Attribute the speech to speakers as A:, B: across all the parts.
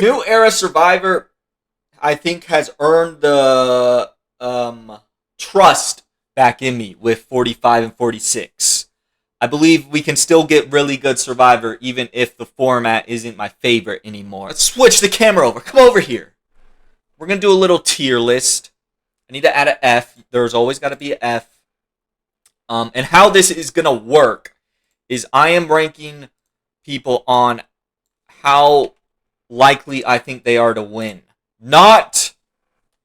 A: new era Survivor, I think, has earned the trust back in me with 45 and 46. I believe we can still get really good Survivor even if the format isn't my favorite anymore. Let's switch the camera over. Come over here. We're going to do a little tier list. I need to add an F. There's always got to be an F. And how this is going to work is I am ranking people on how likely I think they are to win. Not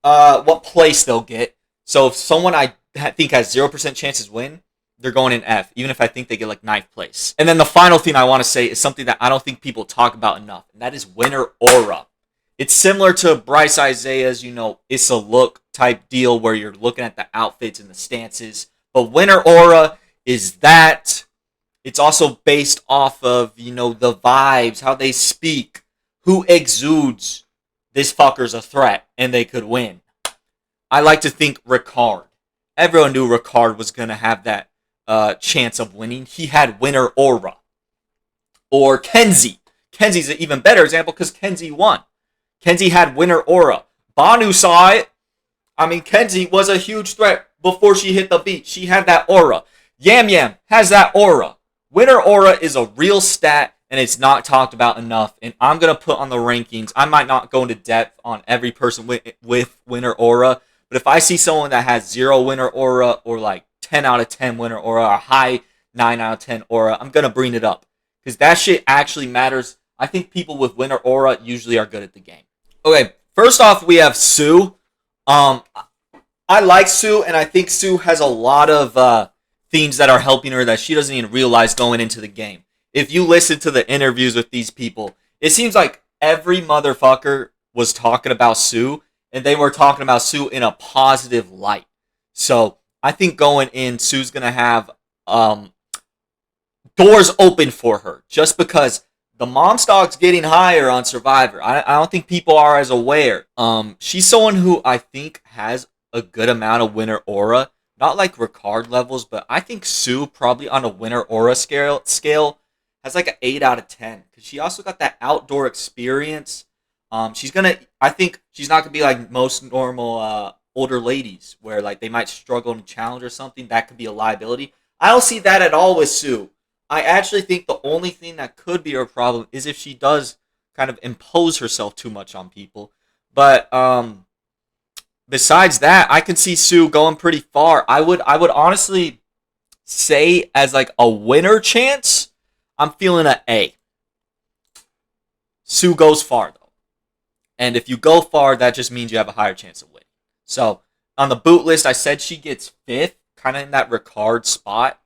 A: what place they'll get. So if someone I think has 0% chances win, they're going in F, even if I think they get like 9th place. And then the final thing I want to say is something that I don't think people talk about enough, and that is winner aura. It's similar to Bryce Isaiah's, it's a look type deal where you're looking at the outfits and the stances. But winner aura is that. It's also based off of, the vibes, how they speak, who exudes this fucker's a threat, and they could win. I like to think Ricard. Everyone knew Ricard was going to have that chance of winning. He had winner aura. Or Kenzie. Kenzie's an even better example because Kenzie won. Kenzie had winner aura. Banu saw it. Kenzie was a huge threat before she hit the beat. She had that aura. Yam Yam has that aura. Winner aura is a real stat, and it's not talked about enough. And I'm going to put on the rankings. I might not go into depth on every person with winner aura, but if I see someone that has 0 winner aura or like 10 out of 10 winner aura or high 9 out of 10 aura, I'm going to bring it up because that shit actually matters. I think people with winner aura usually are good at the game. Okay, first off, we have Sue. I like Sue, and I think Sue has a lot of things that are helping her that she doesn't even realize going into the game. If you listen to the interviews with these people, it seems like every motherfucker was talking about Sue, and they were talking about Sue in a positive light. So I think going in, Sue's going to have doors open for her just because the mom stock's getting higher on Survivor. I don't think people are as aware. She's someone who I think has a good amount of winner aura. Not like Ricard levels, but I think Sue probably on a winner aura scale has like an 8 out of 10. Because she also got that outdoor experience. I think she's not going to be like most normal older ladies where like they might struggle in a challenge or something. That could be a liability. I don't see that at all with Sue. I actually think the only thing that could be her problem is if she does kind of impose herself too much on people. But besides that, I can see Sue going pretty far. I would honestly say as like a winner chance, I'm feeling an A. Sue goes far though. And if you go far, that just means you have a higher chance of winning. So on the boot list, I said she gets 5th, kind of in that Ricard spot.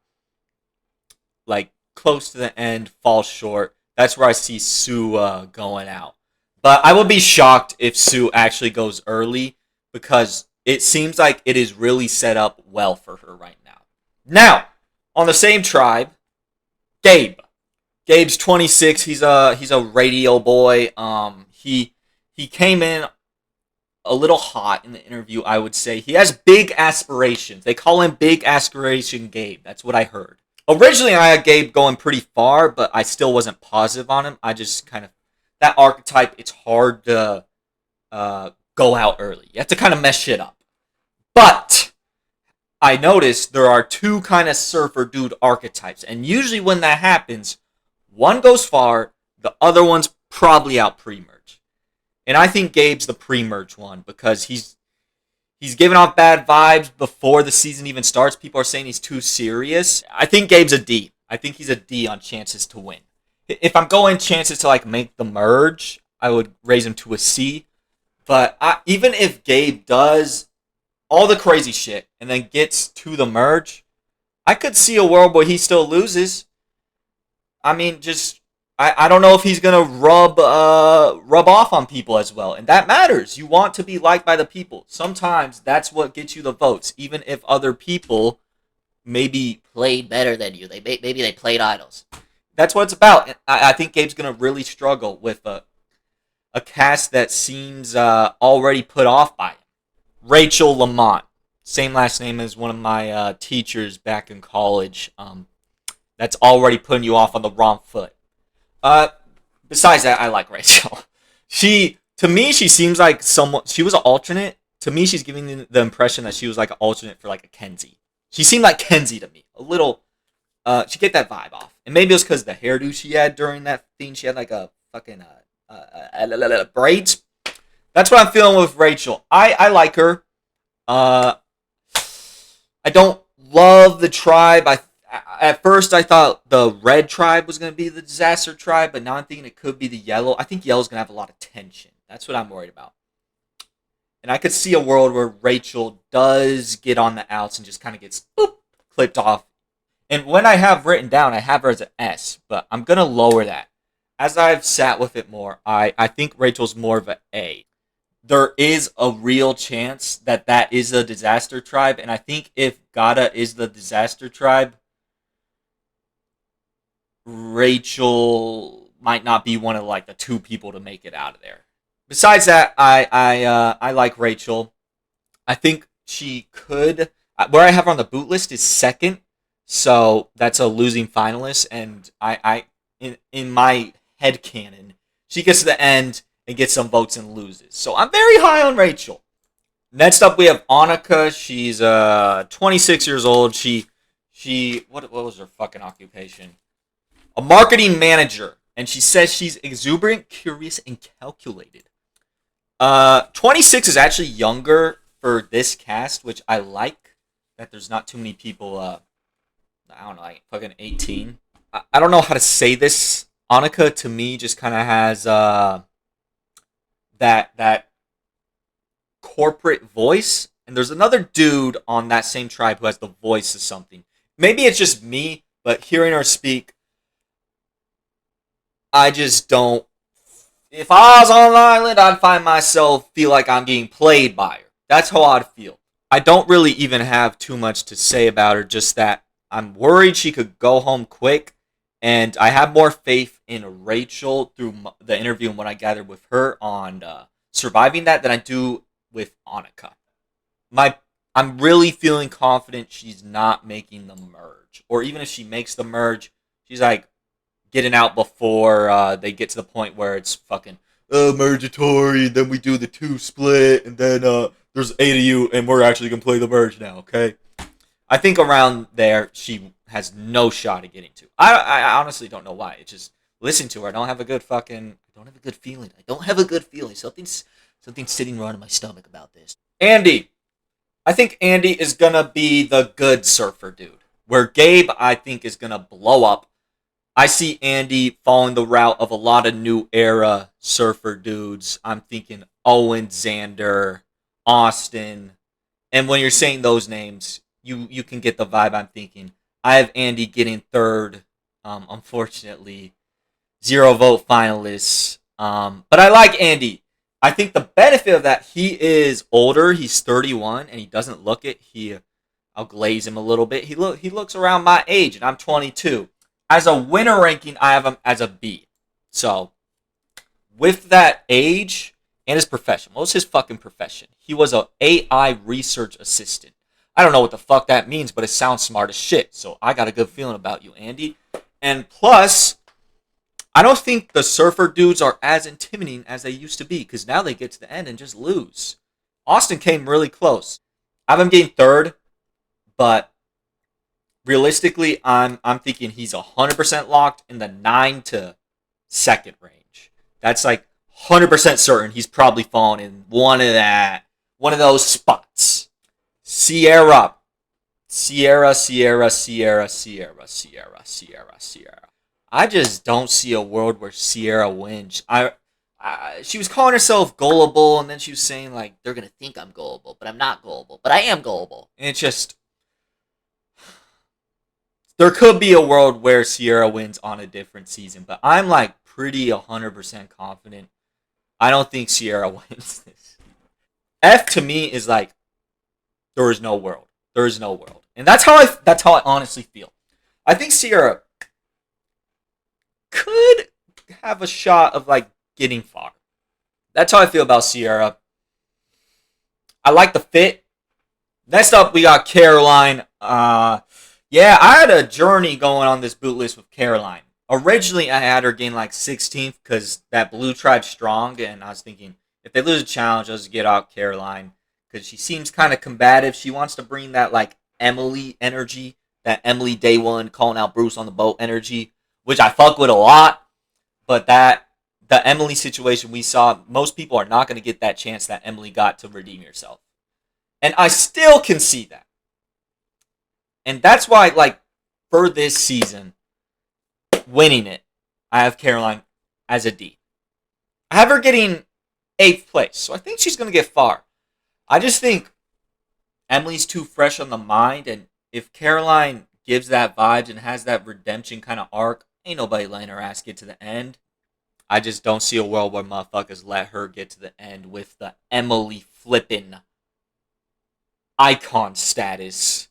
A: Like close to the end, falls short. That's where I see Sue going out. But I would be shocked if Sue actually goes early because it seems like it is really set up well for her right now. Now, on the same tribe, Gabe. Gabe's 26. He's a radio boy. He came in a little hot in the interview, I would say. He has big aspirations. They call him Big Aspiration Gabe. That's what I heard. Originally, I had Gabe going pretty far, but I still wasn't positive on him. I just kind of, that archetype, it's hard to go out early. You have to kind of mess shit up. But I noticed there are 2 kind of surfer dude archetypes. And usually when that happens, one goes far, the other one's probably out pre-merge. And I think Gabe's the pre-merge one because he's giving off bad vibes before the season even starts. People are saying he's too serious. I think Gabe's a D. I think he's a D on chances to win. If I'm going chances to like make the merge, I would raise him to a C. But even if Gabe does all the crazy shit and then gets to the merge, I could see a world where he still loses. I mean, I don't know if he's going to rub off on people as well. And that matters. You want to be liked by the people. Sometimes that's what gets you the votes. Even if other people maybe played better than you. Maybe they played idols. That's what it's about. And I think Gabe's going to really struggle with a cast that seems already put off by him. Rachel Lamont. Same last name as one of my teachers back in college. That's already putting you off on the wrong foot. Besides that, I like Rachel. To me, she seems like someone. She was an alternate. To me, she's giving the impression that she was like an alternate for like a Kenzie. She seemed like Kenzie to me. A little. She get that vibe off, and maybe it was because the hairdo she had during that thing. She had like a fucking braids. That's what I'm feeling with Rachel. I like her. Uh, I don't love the tribe. At first I thought the red tribe was gonna be the disaster tribe, but now I'm thinking it could be the yellow. I think yellow's gonna have a lot of tension. That's what I'm worried about. And I could see a world where Rachel does get on the outs and just kind of gets boop, clipped off. And when I have written down, I have her as an S, but I'm gonna lower that. As I've sat with it more, I think Rachel's more of an A. There is a real chance that that is a disaster tribe, and I think if Gata is the disaster tribe, Rachel might not be one of like the two people to make it out of there. Besides that, I like Rachel. I think she could. Where I have her on the boot list is second, so that's a losing finalist. And in my head canon, she gets to the end and gets some votes and loses. So I'm very high on Rachel. Next up, we have Anuka. She's 26 years old. She what was her fucking occupation? A marketing manager, and she says she's exuberant, curious, and calculated. 26 is actually younger for this cast, which I like. That there's not too many people. I don't know, like fucking 18. I don't know how to say this. Anuka to me just kind of has that corporate voice, and there's another dude on that same tribe who has the voice of something. Maybe it's just me, but hearing her speak, I just don't. If I was on an island, I'd find myself feel like I'm getting played by her. That's how I'd feel. I don't really even have too much to say about her, just that I'm worried she could go home quick, and I have more faith in Rachel through the interview and what I gathered with her on surviving that than I do with Anuka. I'm really feeling confident she's not making the merge, or even if she makes the merge, she's like getting out before they get to the point where it's fucking mergatory. Then we do the 2 split, and then there's 8 of you, and we're actually gonna play the merge now. Okay, I think around there she has no shot at getting to. I honestly don't know why. It's just listen to her. I don't have a good feeling. I don't have a good feeling. Something's sitting wrong in my stomach about this. Andy. I think Andy is gonna be the good surfer dude. Where Gabe, I think, is gonna blow up. I see Andy following the route of a lot of new era surfer dudes. I'm thinking Owen, Xander, Austin. And when you're saying those names, you can get the vibe I'm thinking. I have Andy getting third. Unfortunately, 0 vote finalists. But I like Andy. I think the benefit of that, he is older. He's 31, and he doesn't look it. I'll glaze him a little bit. He looks around my age, and I'm 22. As a winner ranking, I have him as a B. So, with that age and his profession, what was his fucking profession? He was a AI research assistant. I don't know what the fuck that means, but it sounds smart as shit. So I got a good feeling about you, Andy. And plus, I don't think the surfer dudes are as intimidating as they used to be, because now they get to the end and just lose. Austin came really close. I have him getting third, but realistically, I'm thinking he's 100% locked in the 9 to 2nd range. That's like 100% certain he's probably falling in one of those spots. Sierra. I just don't see a world where Sierra wins. She was calling herself gullible, and then she was saying like they're gonna think I'm gullible, but I'm not gullible, but I am gullible. And it's just there could be a world where Sierra wins on a different season, but I'm like pretty 100% confident. I don't think Sierra wins this. F to me is like there is no world. There is no world, and that's how I honestly feel. I think Sierra could have a shot of like getting far. That's how I feel about Sierra. I like the fit. Next up, we got Caroline. Yeah, I had a journey going on this boot list with Caroline. Originally, I had her gain like 16th because that blue tribe's strong, and I was thinking if they lose a challenge, I'll just get out Caroline because she seems kind of combative. She wants to bring that like Emily energy, that Emily day one calling out Bruce on the boat energy, which I fuck with a lot. But that the Emily situation we saw, most people are not going to get that chance that Emily got to redeem herself, and I still can see that, and that's why like for this season winning it, I have Caroline as a D. I have her getting 8th place, so I think she's going to get far. I just think Emily's too fresh on the mind, and if Caroline gives that vibes and has that redemption kind of arc, ain't nobody letting her ass get to the end. I just don't see a world where motherfuckers let her get to the end with the Emily flippin' icon status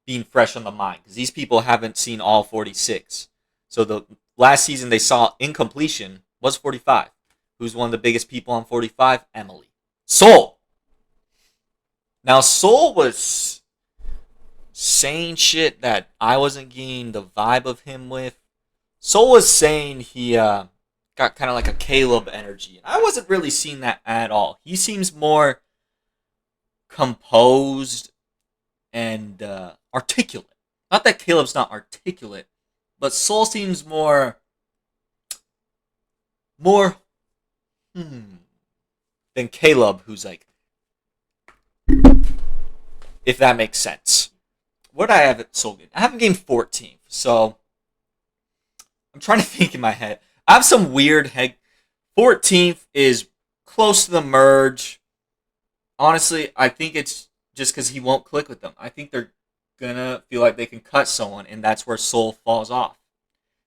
A: being fresh on the mind, because these people haven't seen all 46. So the last season they saw in completion was 45. Who's one of the biggest people on 45? Emily. Soul. Now Soul was saying shit that I wasn't getting the vibe of him with. Soul was saying he got kind of like a Caleb energy. I wasn't really seeing that at all. He seems more composed and articulate. Not that Caleb's not articulate, but Soul seems more than Caleb, who's like, if that makes sense. What did I have at Soul game? I have him game 14th, so I'm trying to think in my head. I have some weird head. 14th is close to the merge. Honestly, I think it's just because he won't click with them. I think they're gonna feel like they can cut someone, and that's where Soul falls off.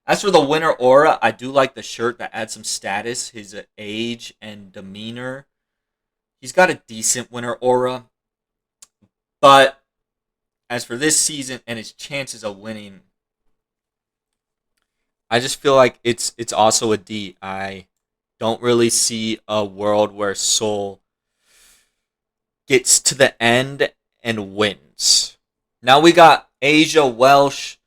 A: As for the winner aura, I do like the shirt that adds some status, his age and demeanor. He's got a decent winner aura. But as for this season and his chances of winning, I just feel like it's also a D. I don't really see a world where Soul gets to the end and wins. Now we got Asia Welsh,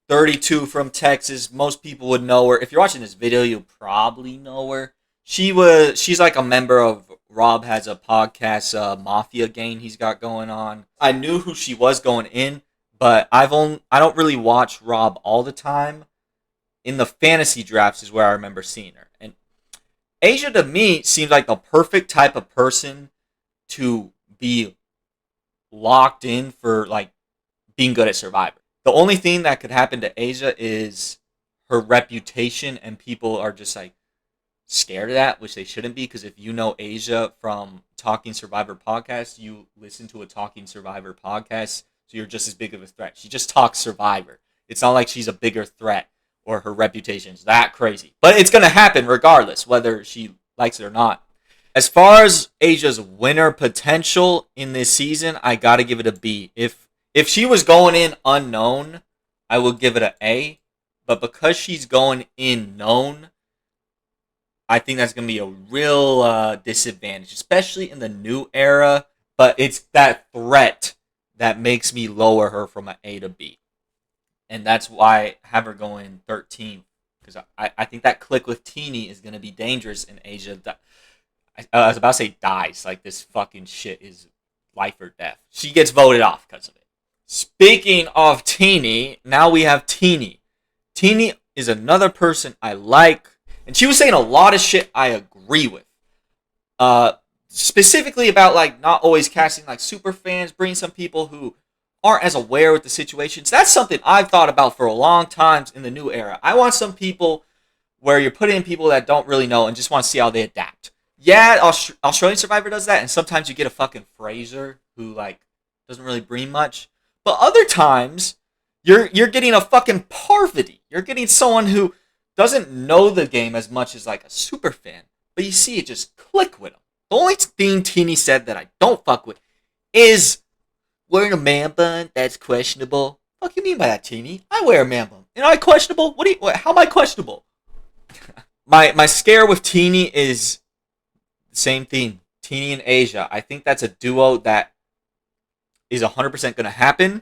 A: 32 from Texas. Most people would know her. If you're watching this video, you probably know her. She's like a member of Rob has a podcast, Mafia game he's got going on. I knew who she was going in, but I don't really watch Rob all the time. In the fantasy drafts is where I remember seeing her. And Asia to me seems like the perfect type of person to be locked in for like being good at Survivor. The only thing that could happen to Asia is her reputation, and people are just like scared of that, which they shouldn't be, because if you know Asia from Talking Survivor podcast, you listen to a Talking Survivor podcast, so you're just as big of a threat. She just talks Survivor. It's not like she's a bigger threat or her reputation's that crazy. But it's going to happen regardless, whether she likes it or not. As far as Asia's winner potential in this season, I got to give it a B. If she was going in unknown, I would give it an A. But because she's going in known, I think that's going to be a real disadvantage, especially in the new era. But it's that threat that makes me lower her from an A to B. And that's why I have her going 13th. Because I think that click with Teeny is going to be dangerous in Asia. I was about to say dies. Like, this fucking shit is life or death. She gets voted off because of it. Speaking of Teeny, now we have Teeny. Teeny is another person I like. And she was saying a lot of shit I agree with. Specifically about, like, not always casting, like, super fans, bringing some people who aren't as aware with the situations. That's something I've thought about for a long time in the new era. I want some people where you're putting in people that don't really know and just want to see how they adapt. Yeah, Australian Survivor does that, and sometimes you get a fucking Fraser who, like, doesn't really bring much. But other times, you're getting a fucking Parvati. You're getting someone who doesn't know the game as much as, like, a super fan, but you see it just click with them. The only thing Teeny said that I don't fuck with is wearing a man bun. That's questionable. What do you mean by that, Teeny? I wear a man bun. Am I questionable? How am I questionable? my scare with Teeny is the same thing. Teeny and Asia. I think that's a duo that is 100% going to happen,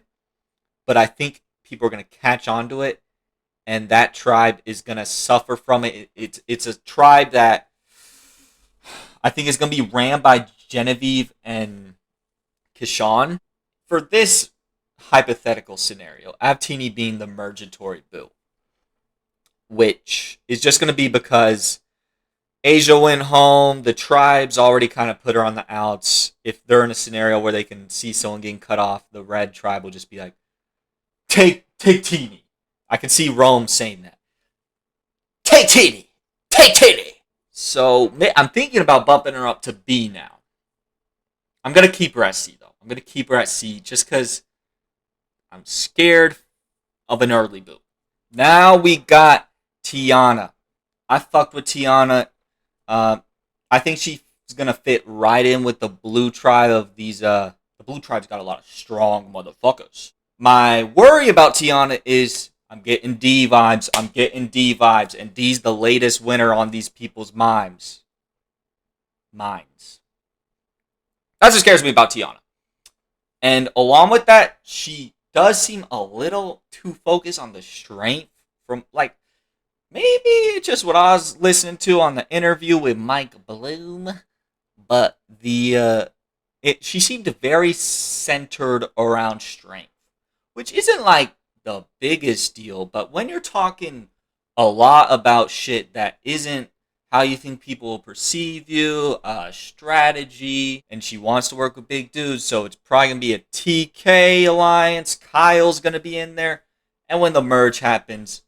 A: but I think people are going to catch on to it and that tribe is gonna suffer from it. It's a tribe that I think is gonna be ran by Genevie and Kean. For this hypothetical scenario, Avtini being the mergatory boo, which is just gonna be because Asia went home. The tribe's already kind of put her on the outs. If they're in a scenario where they can see someone getting cut off, the red tribe will just be like, take Teeny. I can see Rome saying that. Take Teeny! Take Teeny! So I'm thinking about bumping her up to B now. I'm going to keep her at C, though. I'm going to keep her at C just because I'm scared of an early boot. Now we got Tiana. I fucked with Tiana. I think she's gonna fit right in with the blue tribe of these. The blue tribe's got a lot of strong motherfuckers. My worry about Tiana is I'm getting D vibes. And D's the latest winner on these people's minds. That's what scares me about Tiana. And along with that, she does seem a little too focused on the strength from maybe it's just what I was listening to on the interview with Mike Bloom, but she seemed very centered around strength, which isn't like the biggest deal, but when you're talking a lot about shit that isn't how you think people will perceive you, strategy, and she wants to work with big dudes, so it's probably going to be a TK alliance, Kyle's going to be in there, and when the merge happens,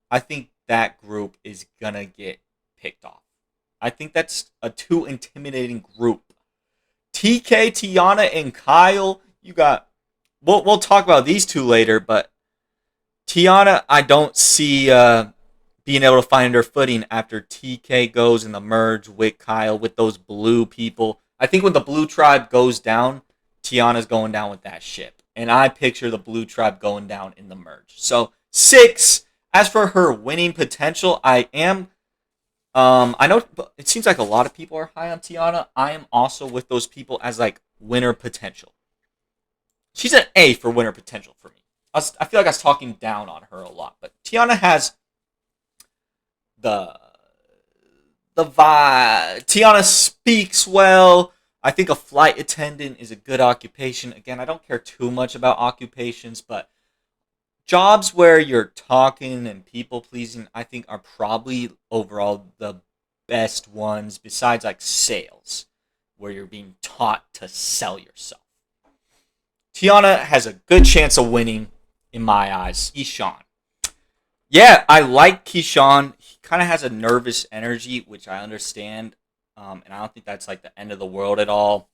A: I think that group is gonna get picked off. I think that's a too intimidating group. TK, Tiana, and Kyle, you got. We'll talk about these two later, but Tiana, I don't see being able to find her footing after TK goes in the merge with Kyle with those blue people. I think when the blue tribe goes down, Tiana's going down with that ship, and I picture the blue tribe going down in the merge. So 6. As for her winning potential, I know it seems like a lot of people are high on Tiana. I am also with those people as winner potential. She's an A for winner potential for me. I feel like I was talking down on her a lot, but Tiana has the vibe. Tiana speaks well. I think a flight attendant is a good occupation. Again, I don't care too much about occupations, but jobs where you're talking and people pleasing, I think, are probably overall the best ones besides sales, where you're being taught to sell yourself. Tiana has a good chance of winning in my eyes. Kean. Yeah, I like Kean. He kind of has a nervous energy, which I understand, and I don't think that's the end of the world at all.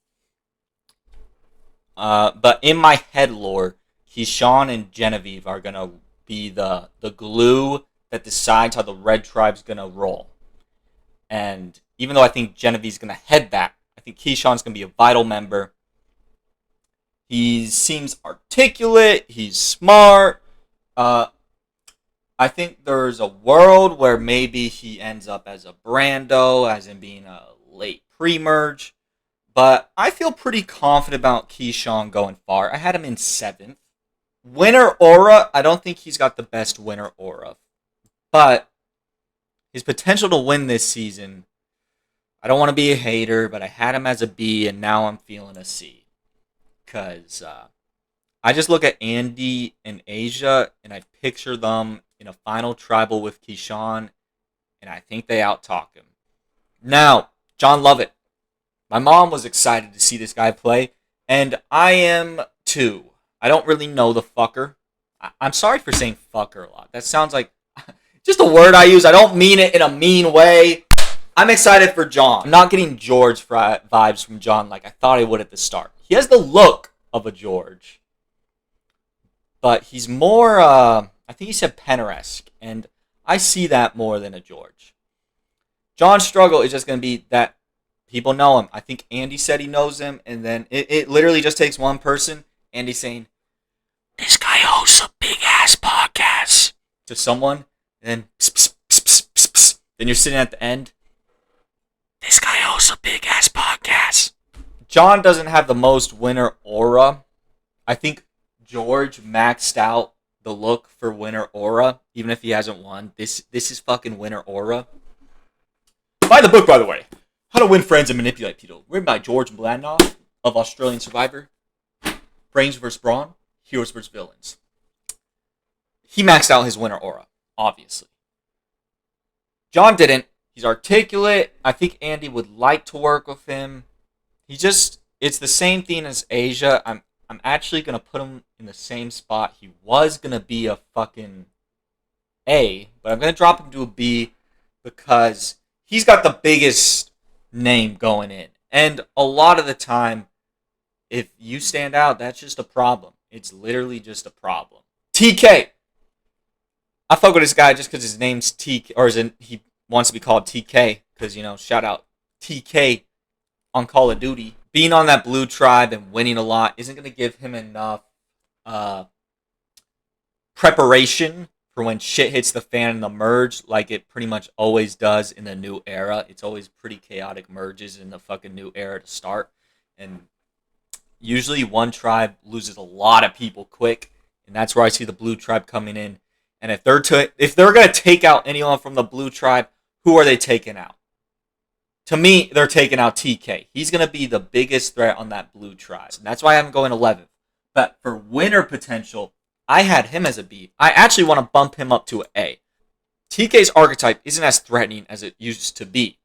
A: But in my head lore, Kean and Genevie are going to be the glue that decides how the red tribe's going to roll. And even though I think Genevieve's going to head that, I think Kean's going to be a vital member. He seems articulate. He's smart. I think there's a world where maybe he ends up as a Brando, as in being a late pre-merge. But I feel pretty confident about Kean going far. I had him in 7th. Winner aura, I don't think he's got the best winner aura. But his potential to win this season, I don't want to be a hater, but I had him as a B, and now I'm feeling a C. Because I just look at Andy and Asia, and I picture them in a final tribal with Kean, and I think they out-talk him. Now, John Lovett. My mom was excited to see this guy play, and I am too. I don't really know the fucker. I'm sorry for saying fucker a lot. That sounds like just a word I use. I don't mean it in a mean way. I'm excited for John. I'm not getting George vibes from John like I thought I would at the start. He has the look of a George. But he's more, I think he said Penner-esque, and I see that more than a George. John's struggle is just going to be that people know him. I think Andy said he knows him, and then it literally just takes one person, Andy saying, "This guy hosts a big-ass podcast," to someone, and then pss, pss, pss, pss, pss, pss. Then you're sitting at the end, "This guy hosts a big-ass podcast." John doesn't have the most winner aura. I think George maxed out the look for winner aura, even if he hasn't won. This is fucking winner aura. Buy the book, by the way. How to Win Friends and Manipulate People. Written by George Blandnoff of Australian Survivor. Brains vs. Brawn. Heroes vs. Villains. He maxed out his winner aura, obviously. John didn't. He's articulate. I think Andy would like to work with him. It's the same thing as Asia. I'm actually going to put him in the same spot. He was going to be a fucking A, but I'm going to drop him to a B because he's got the biggest name going in. And a lot of the time, if you stand out, that's just a problem. It's literally just a problem. TK. I fuck with this guy just because his name's TK, or he wants to be called TK, because, shout out TK on Call of Duty. Being on that blue tribe and winning a lot isn't going to give him enough preparation for when shit hits the fan in the merge, like it pretty much always does in the new era. It's always pretty chaotic merges in the fucking new era to start. And usually one tribe loses a lot of people quick, and that's where I see the blue tribe coming in. And if they're going to take out anyone from the blue tribe, who are they taking out? To me, they're taking out TK. He's going to be the biggest threat on that blue tribe. And that's why I'm going 11th. But for winner potential, I had him as a B. I actually want to bump him up to an A. TK's archetype isn't as threatening as it used to be.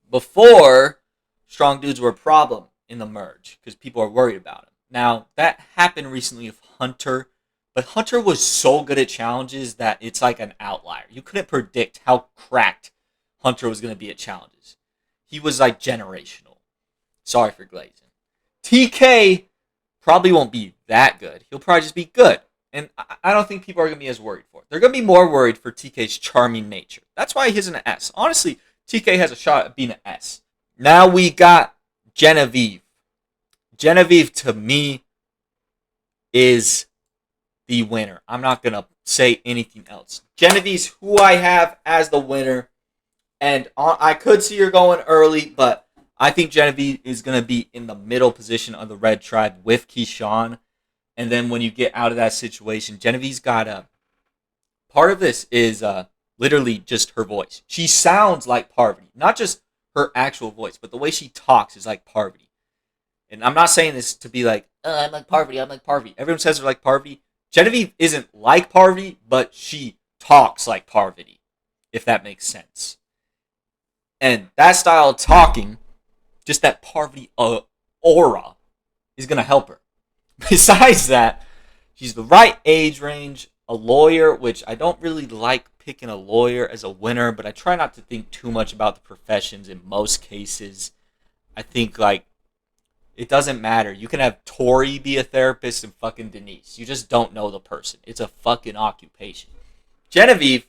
A: Before, strong dudes were a problem in the merge because people are worried about him. Now, that happened recently with Hunter. But Hunter was so good at challenges that it's like an outlier. You couldn't predict how cracked Hunter was going to be at challenges. He was like generational. Sorry for glazing. TK probably won't be that good. He'll probably just be good. And I don't think people are going to be as worried for it. They're going to be more worried for TK's charming nature. That's why he's an S. Honestly, TK has a shot at being an S. Now we got Genevie. Genevie, to me, is the winner. I'm not going to say anything else. Genevie's who I have as the winner. And I could see her going early, but I think Genevie is going to be in the middle position of the red tribe with Kean. And then when you get out of that situation, Genevie's got a... Part of this is literally just her voice. She sounds like Parvati. Not just her actual voice, but the way she talks is like Parvati. And I'm not saying this to be like, I'm like Parvati, I'm like Parvati. Everyone says they're like Parvati. Genevie isn't like Parvati, but she talks like Parvati, if that makes sense. And that style of talking, just that Parvati aura, is going to help her. Besides that, she's the right age range, a lawyer, which I don't really like picking a lawyer as a winner, but I try not to think too much about the professions in most cases. I think, it doesn't matter. You can have Tori be a therapist and fucking Denise. You just don't know the person. It's a fucking occupation. Genevie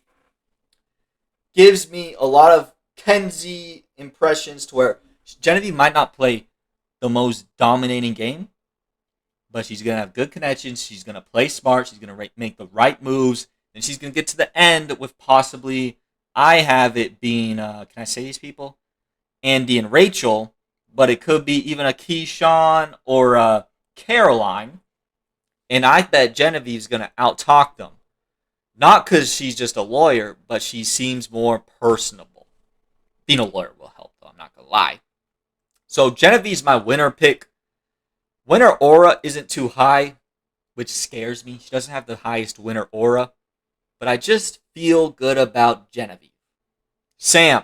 A: gives me a lot of Kenzie impressions to where Genevie might not play the most dominating game, but she's going to have good connections. She's going to play smart. She's going to make the right moves. And she's going to get to the end with possibly, I have it being, can I say these people? Andy and Rachel. But it could be even a Keyshawn or a Caroline. And I bet Genevieve's going to out-talk them. Not because she's just a lawyer, but she seems more personable. Being a lawyer will help, though. I'm not going to lie. So Genevieve's my winner pick. Winner aura isn't too high, which scares me. She doesn't have the highest winner aura. But I just feel good about Genevie. Sam,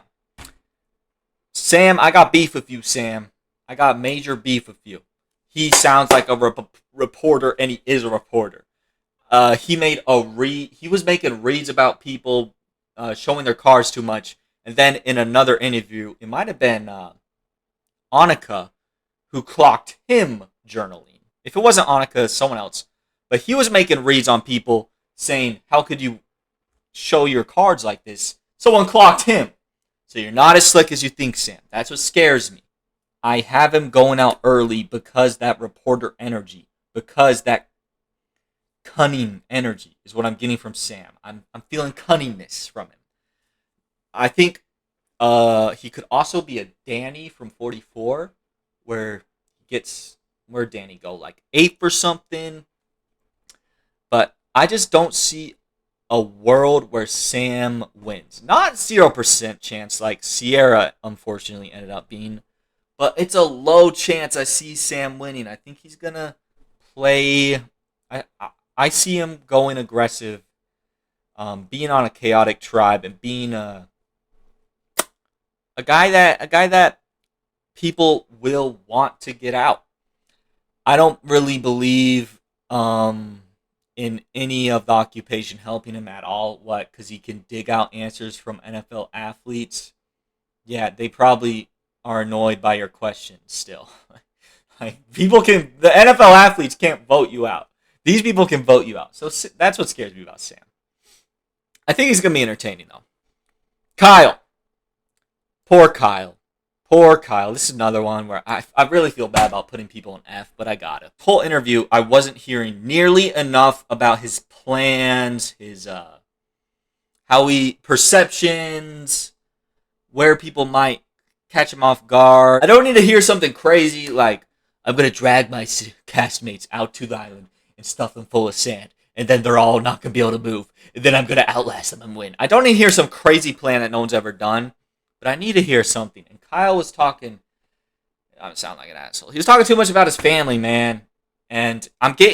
A: I got beef with you, Sam. I got major beef with you. He sounds like a reporter, and he is a reporter. He was making reads about people showing their cars too much. And then in another interview, it might have been Anuka who clocked him journaling. If it wasn't Anuka, it's someone else. But he was making reads on people saying, how could you show your cards like this? Someone clocked him. So you're not as slick as you think, Sam. That's what scares me. I have him going out early because that reporter energy, because that cunning energy is what I'm getting from Sam. I'm feeling cunningness from him. I think he could also be a Danny from 44, where he gets, where'd Danny go? Like 8th or something. But I just don't see a world where Sam wins. Not 0% chance like Sierra unfortunately ended up being, but it's a low chance I see Sam winning. I think he's gonna play. I see him going aggressive, being on a chaotic tribe and being a guy that people will want to get out. I don't really believe in any of the occupation helping him at all. What? Because he can dig out answers from NFL athletes. Yeah, they probably are annoyed by your questions still. Like the NFL athletes can't vote you out. These people can vote you out. So that's what scares me about Sam. I think he's gonna be entertaining though. Kyle, poor Kyle. Poor Kyle. This is another one where I really feel bad about putting people in F, but I got it. Whole interview, I wasn't hearing nearly enough about his plans, his perceptions, where people might catch him off guard. I don't need to hear something crazy like I'm gonna drag my castmates out to the island and stuff them full of sand, and then they're all not gonna be able to move, and then I'm gonna outlast them and win. I don't need to hear some crazy plan that no one's ever done. But I need to hear something. And Kyle was talking. I sound like an asshole. He was talking too much about his family, man. And I got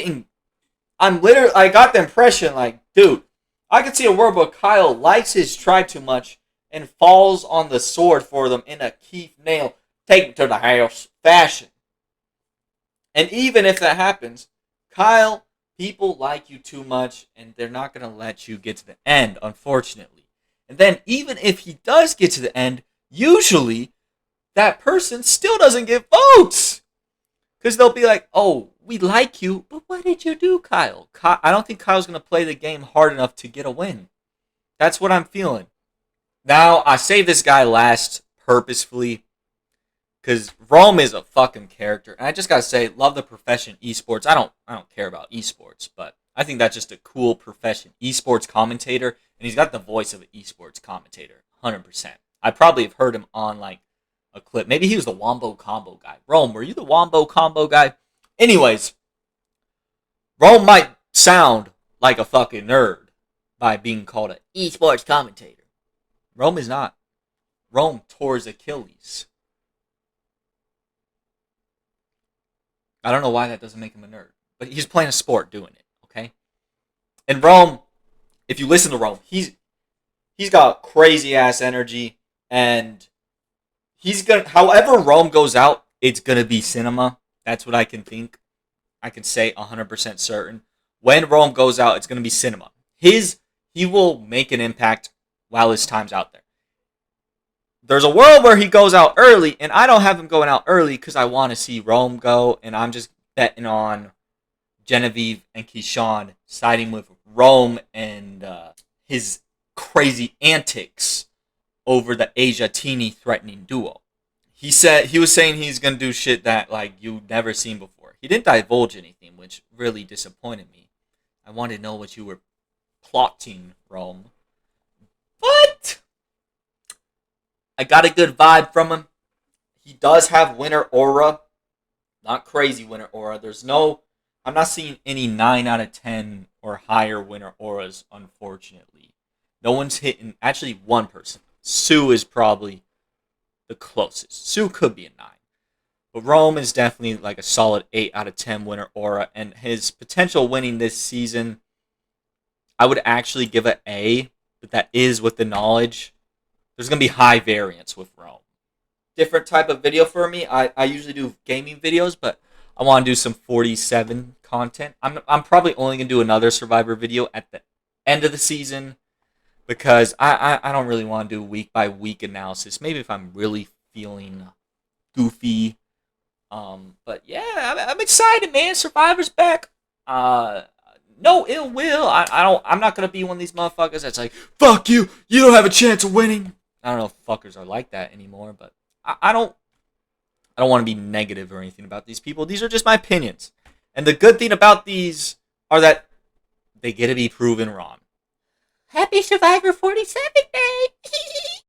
A: the impression, like, dude, I could see a world where Kyle likes his tribe too much and falls on the sword for them in a Keith nail, take him to the house fashion. And even if that happens, Kyle, people like you too much, and they're not going to let you get to the end, unfortunately. And then even if he does get to the end, usually that person still doesn't get votes. Because they'll be like, oh, we like you, but what did you do, Kyle? I don't think Kyle's going to play the game hard enough to get a win. That's what I'm feeling. Now, I saved this guy last purposefully because Rome is a fucking character. And I just got to say, love the profession esports. I don't care about esports, but I think that's just a cool profession. Esports commentator, and he's got the voice of an esports commentator, 100%. I probably have heard him on like a clip. Maybe he was the Wombo Combo guy. Rome, were you the Wombo Combo guy? Anyways, Rome might sound like a fucking nerd by being called an esports commentator. Rome is not. Rome tore his Achilles. I don't know why that doesn't make him a nerd, but he's playing a sport doing it. Okay, and Rome, if you listen to Rome, he's got crazy ass energy, and he's gonna. However, Rome goes out, it's gonna be cinema. That's what I can think. I can say 100% certain. When Rome goes out, it's gonna be cinema. He will make an impact while his time's out there. There's a world where he goes out early, and I don't have him going out early because I want to see Rome go, and I'm just betting on Genevie and Kean siding with Rome and his crazy antics over the Asia teeny threatening duo. He was saying he's gonna do shit that like you've never seen before. He didn't divulge anything, which really disappointed me. I wanted to know what you were plotting, Rome. But I got a good vibe from him. He does have winner aura. Not crazy winner aura. I'm not seeing any 9 out of 10 or higher winner auras, unfortunately. No one's hitting, actually one person. Sue is probably the closest. Sue could be a 9. But Rome is definitely like a solid 8 out of 10 winner aura. And his potential winning this season, I would actually give an A. But that is with the knowledge. There's going to be high variance with Rome. Different type of video for me. I usually do gaming videos, but I want to do some 47 content. I'm probably only going to do another Survivor video at the end of the season because I don't really want to do week by week analysis. Maybe if I'm really feeling goofy. But yeah, I'm excited, man. Survivor's back. No ill will. I'm not going to be one of these motherfuckers that's like, fuck you. You don't have a chance of winning. I don't know if fuckers are like that anymore, but I don't want to be negative or anything about these people. These are just my opinions. And the good thing about these are that they get to be proven wrong. Happy Survivor 47 Day!